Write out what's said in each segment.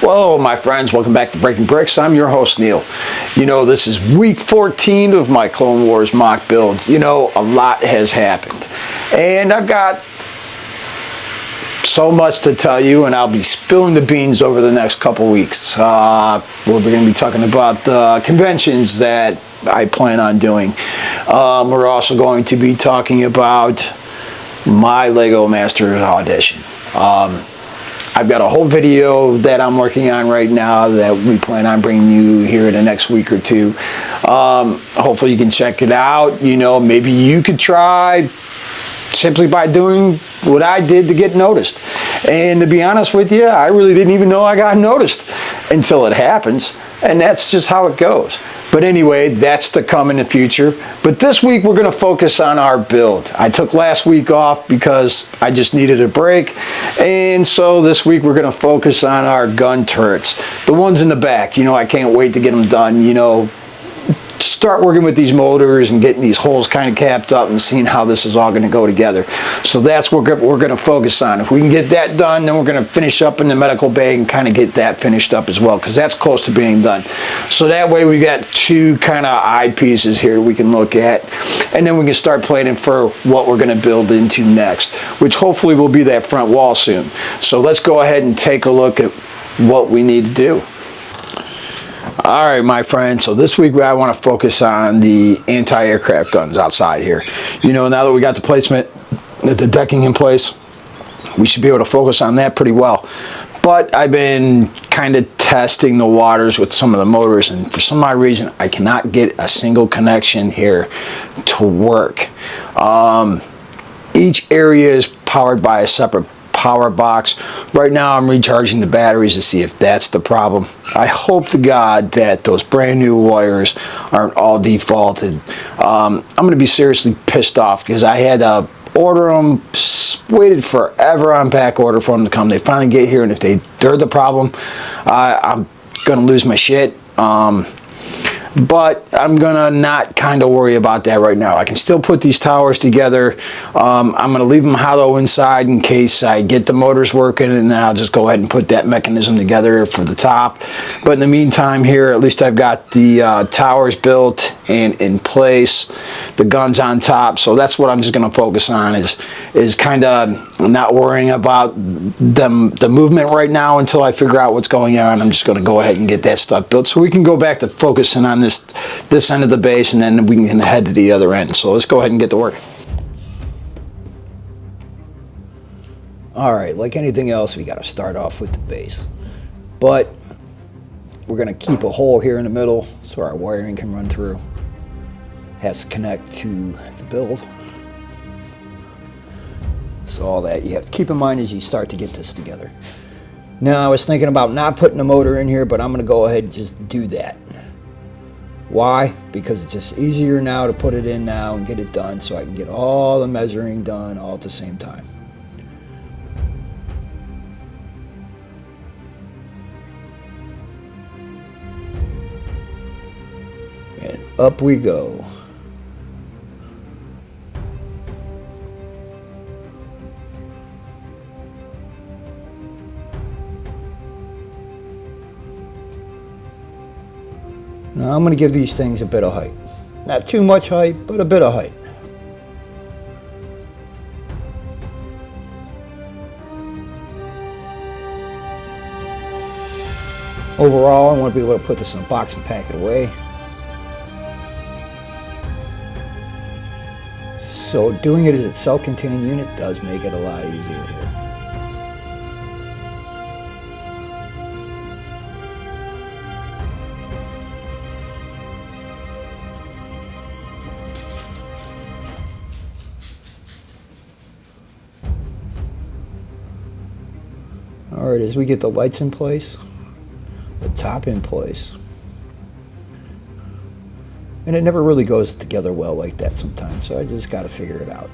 Hello, my friends. Welcome back to Breaking Bricks. I'm your host, Neil. You know, this is week 14 of my Clone Wars mock build. You know, a lot has happened. And I've got so much to tell you, and I'll be spilling the beans over the next couple weeks. We're going to be talking about conventions that I plan on doing. We're also going to be talking about my LEGO Masters audition. I've got a whole video that I'm working on right now that we plan on bringing you here in the next week or two. Hopefully you can check it out. You know, maybe you could try simply by doing what I did to get noticed. And to be honest with you, I really didn't even know I got noticed until it happens. And that's just how it goes. But anyway, that's to come in the future. But this week we're going to focus on our build. I took last week off because I just needed a break. And so this week we're going to focus on our gun turrets. The ones in the back. You know, I can't wait to get them done. You know, start working with these motors and getting these holes kind of capped up and seeing how this is all going to go together. So that's what we're going to focus on. If we can get that done, then we're going to finish up in the medical bay and kind of get that finished up as well, because that's close to being done. So that way we got two kind of eye pieces here we can look at, and then we can start planning for what we're going to build into next, which hopefully will be that front wall soon. So let's go ahead and take a look at what we need to do. All right, my friends, so this week I want to focus on the anti-aircraft guns outside here. You know, now that we got the placement, the decking in place, we should be able to focus on that pretty well. But I've been kind of testing the waters with some of the motors, and for some odd reason, I cannot get a single connection here to work. Each area is powered by a separate power box. Right now I'm recharging the batteries to see if that's the problem. I hope to God that those brand new wires aren't all defaulted. I'm going to be seriously pissed off because I had to order them, waited forever on back order for them to come. They finally get here, and if they're the problem, I'm going to lose my shit. But I'm gonna not kind of worry about that right now. I can still put these towers together. I'm gonna leave them hollow inside in case I get the motors working, and then I'll just go ahead and put that mechanism together for the top. But in the meantime here, at least I've got the towers built and in place, the guns on top. So that's what I'm just gonna focus on, is kind of not worrying about the movement right now until I figure out what's going on. I'm just gonna go ahead and get that stuff built so we can go back to focusing on this end of the base, and then we can head to the other end. So let's go ahead and get to work. Alright, like anything else, we got to start off with the base. But we're going to keep a hole here in the middle so our wiring can run through. Has to connect to the build. So all that you have to keep in mind as you start to get this together. Now, I was thinking about not putting a motor in here, but I'm going to go ahead and just do that. Why? Because it's just easier now to put it in now and get it done, so I can get all the measuring done all at the same time. And up we go. Now I'm going to give these things a bit of height. Not too much height, but a bit of height. Overall, I want to be able to put this in a box and pack it away. So doing it as a self-contained unit does make it a lot easier here. Alright, as we get the lights in place, the top in place, and it never really goes together well like that sometimes, so I just got to figure it out.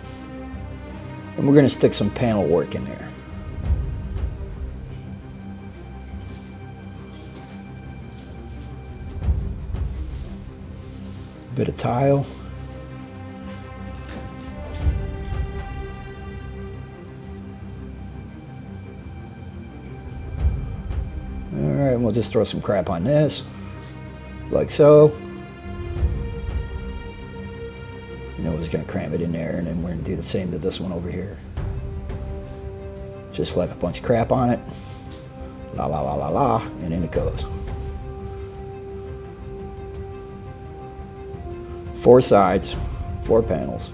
And we're going to stick some panel work in there. A bit of tile. right, we'll just throw some crap on this, like so. And then we're just going to cram it in there, and then we're going to do the same to this one over here. Just slap a bunch of crap on it. La la la la la, and in it goes. 4 sides, 4 panels.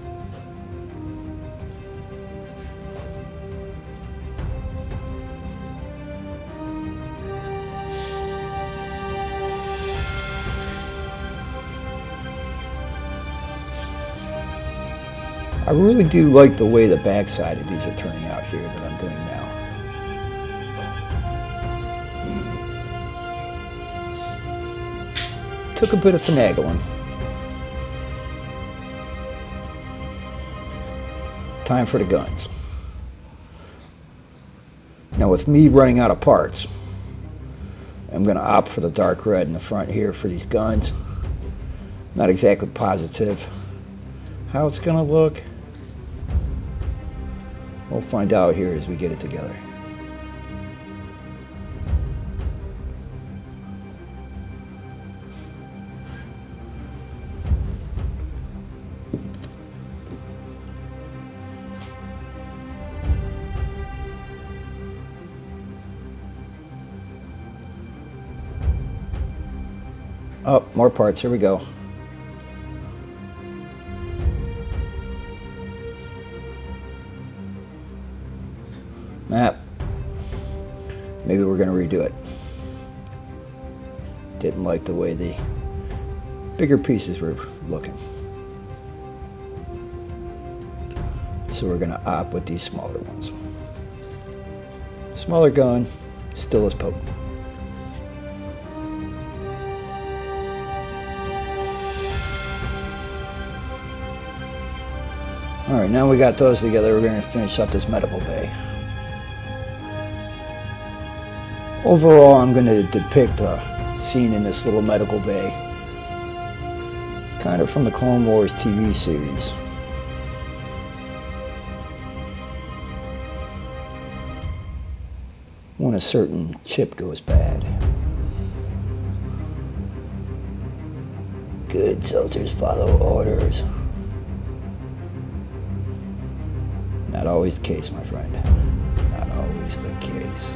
I really do like the way the back side of these are turning out here that I'm doing now. Took a bit of finagling. Time for the guns. Now with me running out of parts, I'm going to opt for the dark red in the front here for these guns. Not exactly positive how it's going to look. We'll find out here as we get it together. Oh, more parts. Here we go. Map. Maybe we're going to redo it. Didn't like the way the bigger pieces were looking. So we're going to opt with these smaller ones. Smaller gun, still as potent. Alright, now we got those together, we're going to finish up this medical bay. Overall, I'm going to depict a scene in this little medical bay, kind of from the Clone Wars TV series. When a certain chip goes bad. Good soldiers follow orders. Not always the case, my friend. Not always the case.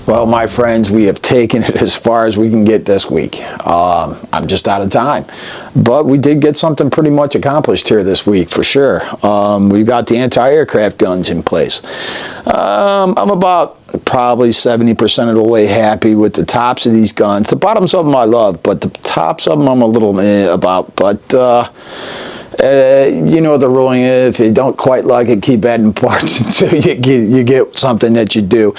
Well, my friends, we have taken it as far as we can get this week. I'm just out of time. But we did get something pretty much accomplished here this week, for sure. We've got the anti-aircraft guns in place. I'm about probably 70% of the way happy with the tops of these guns. The bottoms of them I love, but the tops of them I'm a little about. But you know the ruling, if you don't quite like it, keep adding parts until you get something that you do.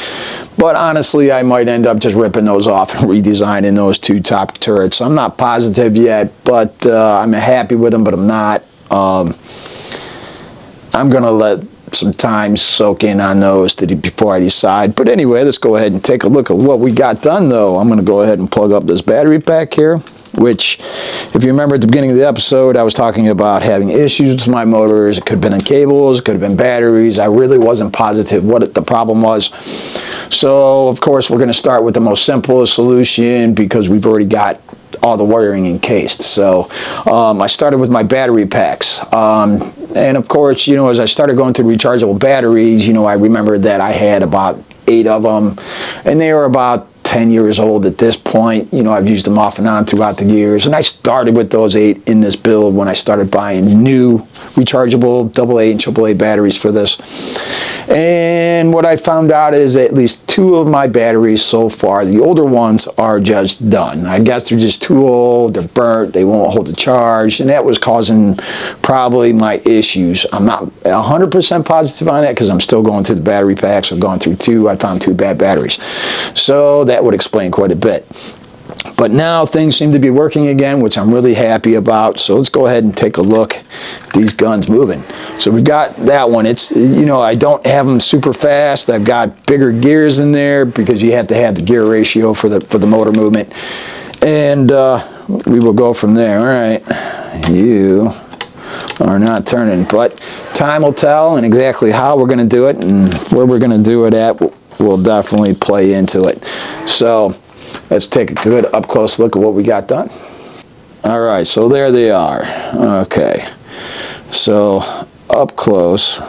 But honestly, I might end up just ripping those off and redesigning those 2 top turrets. I'm not positive yet, but I'm happy with them, but I'm not. I'm going to let some time soak in on those before I decide. But anyway, let's go ahead and take a look at what we got done, though. I'm going to go ahead and plug up this battery pack here, which, if you remember at the beginning of the episode, I was talking about having issues with my motors. It could have been in cables, it could have been batteries. I really wasn't positive what the problem was. So, of course, we're going to start with the most simplest solution because we've already got all the wiring encased. So, I started with my battery packs. And, of course, you know, as I started going through rechargeable batteries, you know, I remembered that I had about 8 of them, and they were about 10 years old at this point. You know, I've used them off and on throughout the years, and I started with those 8 in this build when I started buying new rechargeable AA and AAA batteries for this. And what I found out is at least 2 of my batteries so far, the older ones, are just done. I guess they're just too old, they're burnt, they won't hold the charge, and that was causing probably my issues. I'm not 100% positive on that because I'm still going through the battery packs. I've gone through 2. I found 2 bad batteries. So that would explain quite a bit. But now things seem to be working again, which I'm really happy about. So let's go ahead and take a look at these guns moving. So we've got that one. It's, you know, I don't have them super fast. I've got bigger gears in there because you have to have the gear ratio for the motor movement. And we will go from there. All right. You are not turning, but time will tell, and exactly how we're going to do it and where we're going to do it at will definitely play into it. So let's take a good up close look at what we got done. All right, so there they are. Okay, so up close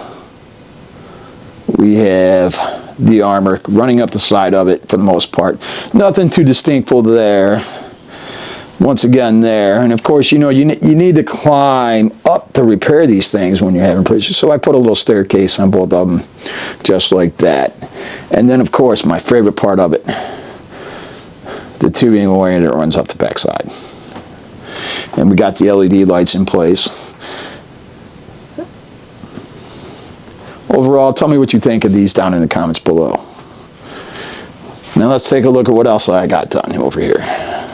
we have the armor running up the side of it for the most part. Nothing too distinctful there. Once again there, and of course, you know, you need to climb up to repair these things when you're having issues. So I put a little staircase on both of them, just like that. And then, of course, my favorite part of it, the tubing wire that runs up the backside. And we got the LED lights in place. Overall, tell me what you think of these down in the comments below. Now let's take a look at what else I got done over here.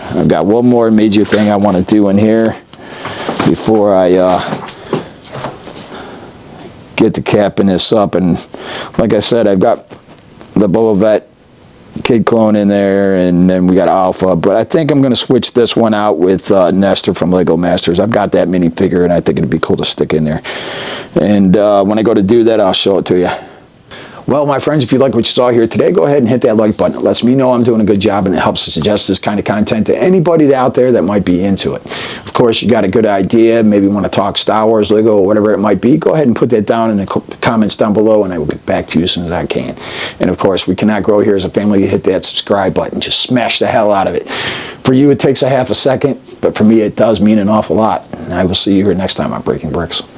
I've got one more major thing I want to do in here before I get to capping this up. And like I said, I've got the Boba Fett Kid clone in there, and then we got Alpha. But I think I'm going to switch this one out with Nestor from Lego Masters. I've got that minifigure, and I think it'd be cool to stick in there. And when I go to do that, I'll show it to you. Well, my friends, if you like what you saw here today, go ahead and hit that like button. It lets me know I'm doing a good job, and it helps to suggest this kind of content to anybody out there that might be into it. Of course, you got a good idea, maybe want to talk Star Wars, Lego, or whatever it might be, go ahead and put that down in the comments down below, and I will get back to you as soon as I can. And of course, we cannot grow here as a family. You hit that subscribe button. Just smash the hell out of it. For you, it takes a half a second, but for me, it does mean an awful lot. And I will see you here next time on Breaking Bricks.